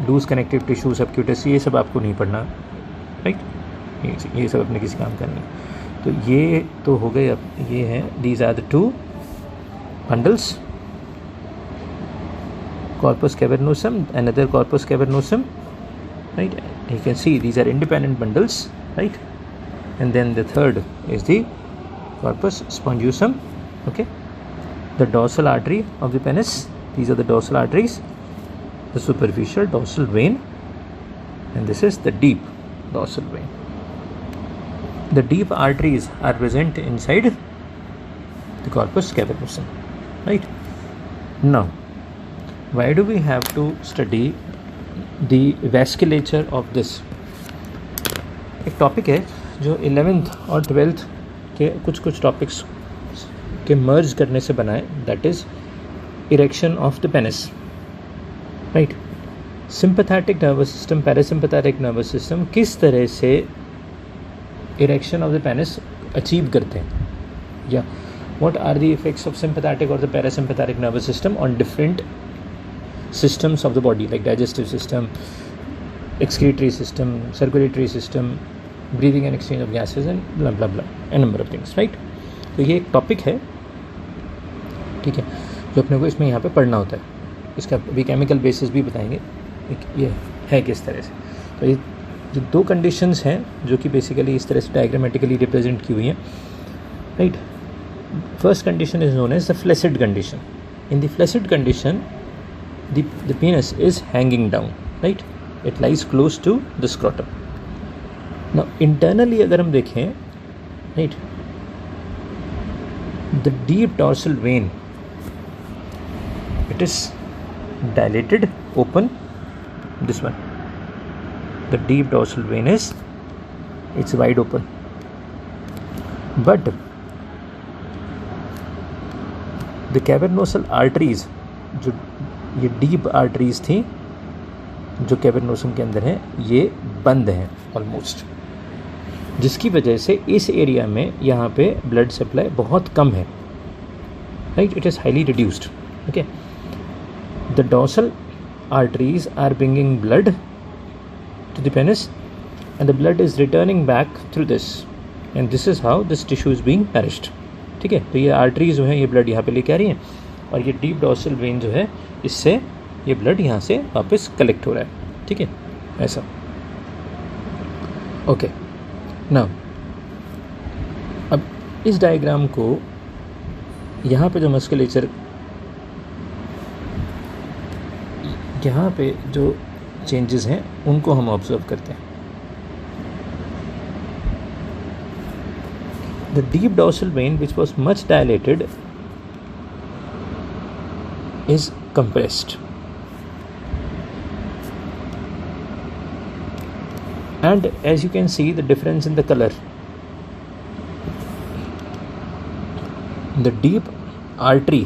Loose connective tissue, सबक्यूटस, ये सब आपको नहीं पढ़ना, राइट, ये सब अपने किसी काम करना। तो ये तो हो गए, अब ये हैं, these are the 2 bundles, corpus cavernosum, another corpus cavernosum, right? You can see these are independent bundles, right? And then the third is the corpus spongiosum, okay? The dorsal artery of the penis, these are the dorsal arteries, the superficial dorsal vein, and this is the deep dorsal vein. The deep arteries are present inside the corpus cavernosum, right? Now, why do we have to study the vasculature of this? एक topic है जो 11th और 12th के कुछ topics के मर्ज करने से बना है, that is erection of the penis, right. Sympathetic nervous system, parasympathetic nervous system किस तरह से erection of the penis achieve करते हैं, या what are the effects of sympathetic or the parasympathetic nervous system on different systems of the body, like digestive system, excretory system, circulatory system, breathing and exchange of gases, and blah blah blah, a number of things, right? तो ये एक topic है, ठीक है, जो अपने को इसमें यहाँ पे पढ़ना होता है। इसका भी केमिकल बेसिस भी बताएंगे ये है किस तरह से। तो ये जो 2 कंडीशंस हैं जो कि बेसिकली इस तरह से डायग्रामेटिकली रिप्रेजेंट की हुई हैं, right. First condition is known as the flaccid condition. In the flaccid condition, the penis is hanging down, right? It lies close to the scrotum. Now, internally अगर हम देखें, right, the deep dorsal vein, it is dilated, open. This one, the deep dorsal vein it's wide open, but the cavernosal arteries, जो ये deep arteries थी जो cavernosum के अंदर हैं, ये बंद हैं ऑलमोस्ट, जिसकी वजह से इस एरिया में यहाँ पे ब्लड सप्लाई बहुत कम है, right, it is highly reduced, okay. The dorsal arteries are bringing blood to the penis and the blood is returning back through this, and this is how this tissue is being nourished, ठीक है। तो ये arteries जो है ये blood यहाँ पे लेके आ रही हैं, और ये डीप डॉर्सल वेन जो है इससे ये ब्लड यहाँ से वापस कलेक्ट हो रहा है, ठीक है, ऐसा, ओके। नाउ अब इस डायग्राम को यहाँ पे जो मस्कुलेचर, यहाँ पे जो चेंजेस हैं उनको हम ऑब्जर्व करते हैं। The deep dorsal vein, which was much dilated, is compressed, and as you can see the difference in the color, the deep artery,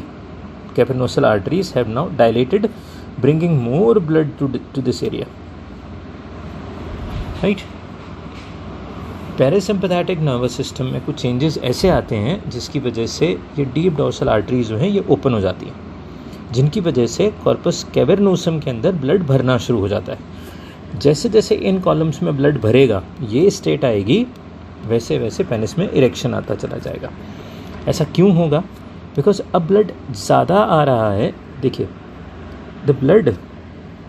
cavernosal arteries have now dilated, bringing more blood to this area, right? Parasympathetic nervous system में कुछ changes ऐसे आते हैं जिसकी वजह से ये deep dorsal arteries जो हैं ये ओपन हो जाती हैं, जिनकी वजह से कॉर्पस कैवर्नोसम के अंदर ब्लड भरना शुरू हो जाता है। जैसे जैसे इन कॉलम्स में ब्लड भरेगा, ये स्टेट आएगी, वैसे वैसे पेनिस में इरेक्शन आता चला जाएगा। ऐसा क्यों होगा? बिकॉज अब ब्लड ज़्यादा आ रहा है। देखिए, the blood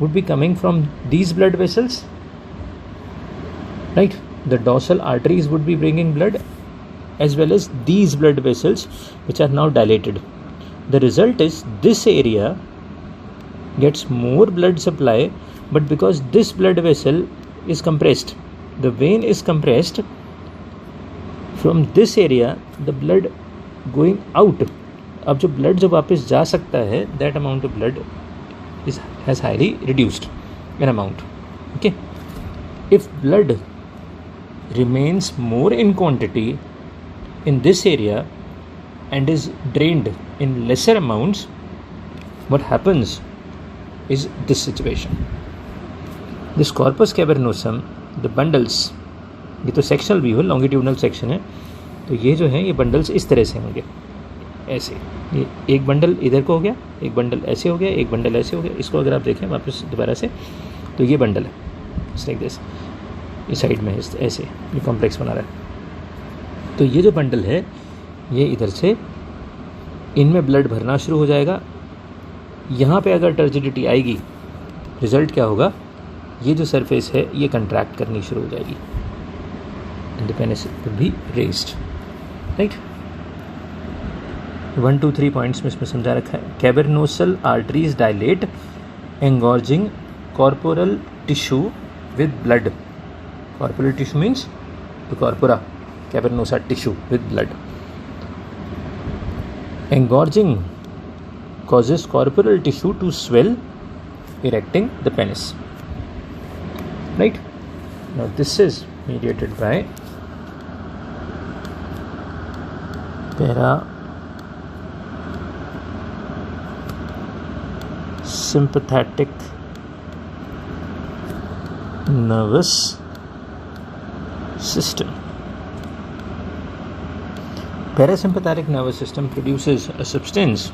would be coming from these blood vessels, right? The dorsal arteries would be bringing blood, as well as these blood vessels which are now dilated. The result is this area gets more blood supply, but because this blood vessel is compressed, the vein is compressed, from this area the blood going out, अब जो blood जो वापस जा सकता है, that amount of blood has highly reduced in amount. Okay, if blood remains more in quantity in this area and is drained in lesser amounts, what happens is this situation. This corpus cavernosum, the bundles, ये तो sectional view है, longitudinal section है, तो ये जो है ये bundles इस तरह से होंगे, ऐसे। ये एक बंडल इधर को हो गया, एक बंडल ऐसे हो गया, एक बंडल ऐसे हो गया। इसको अगर आप देखें वापस दोबारा से, तो ये बंडल है, इट्स लाइक दिस, इस साइड में ऐसे ये कॉम्प्लेक्स बना रहा है। तो ये जो बंडल है ये इधर से इनमें ब्लड भरना शुरू हो जाएगा। यहाँ पे अगर टर्जिडिटी आएगी, रिजल्ट क्या होगा, ये जो सरफेस है ये कंट्रैक्ट करनी शुरू हो जाएगी and the penis will be raised, right. 1 2 3 points में इसमें समझा रखा है। Cavernosal arteries dilate engorging corporal tissue with blood. Corporal tissue means the corpora, cavernosa tissue with blood. Engorging causes corporal tissue to swell, erecting the penis. Right? Now this is mediated by parasympathetic nervous system. Parasympathetic nervous system produces a substance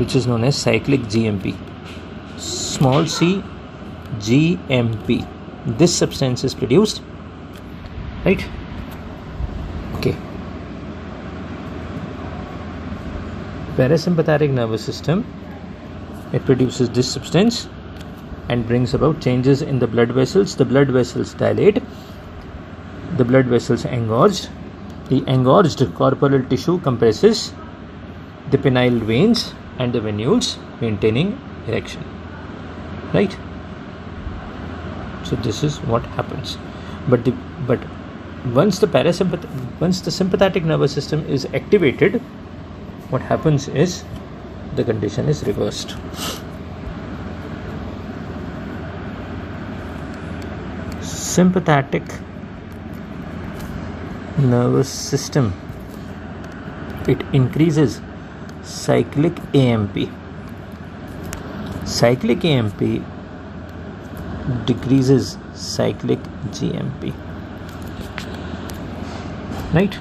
which is known as cyclic GMP, small c GMP. This substance is produced, right? Okay. Parasympathetic nervous system, it produces this substance and brings about changes in the blood vessels. The blood vessels dilate, the blood vessels engorge, the engorged corporal tissue compresses the penile veins and the venules, maintaining erection, right? So this is what happens. But once the sympathetic nervous system is activated, what happens is the condition is reversed. Sympathetic nervous system, it increases cyclic AMP. Cyclic AMP decreases cyclic GMP, right?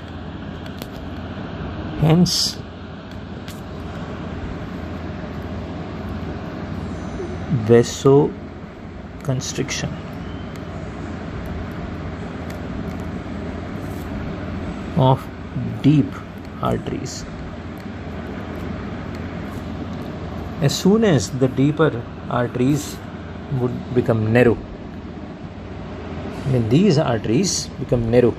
Hence vasoconstriction. Of deep arteries. As soon as the deeper arteries would become narrow, when these arteries become narrow,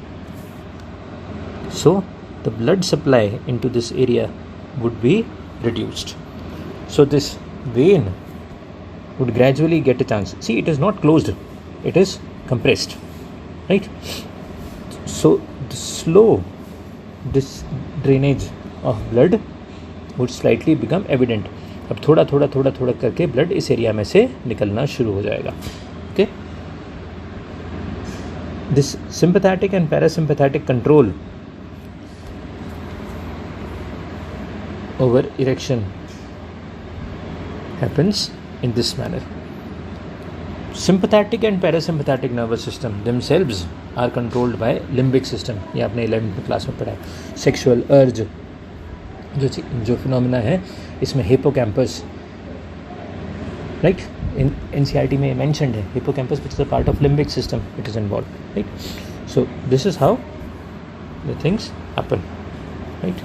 so the blood supply into this area would be reduced. So this vein would gradually get a chance. See, it is not closed, it is compressed, right? So the slow drainage of blood would slightly become evident. अब थोड़ा करके blood इस area में से निकलना शुरू हो जाएगा. Okay? This sympathetic and parasympathetic control over erection happens in this manner. Sympathetic and parasympathetic nervous system themselves are controlled by limbic system. ये आपने 11th क्लास में पढ़ा है. Sexual urge जो फिनोमिना है इसमें हिपोकैम्पस, राइट, in NCERT में mentioned है hippocampus, which is a part of limbic system, it is involved, right? So this is how the things happen, right?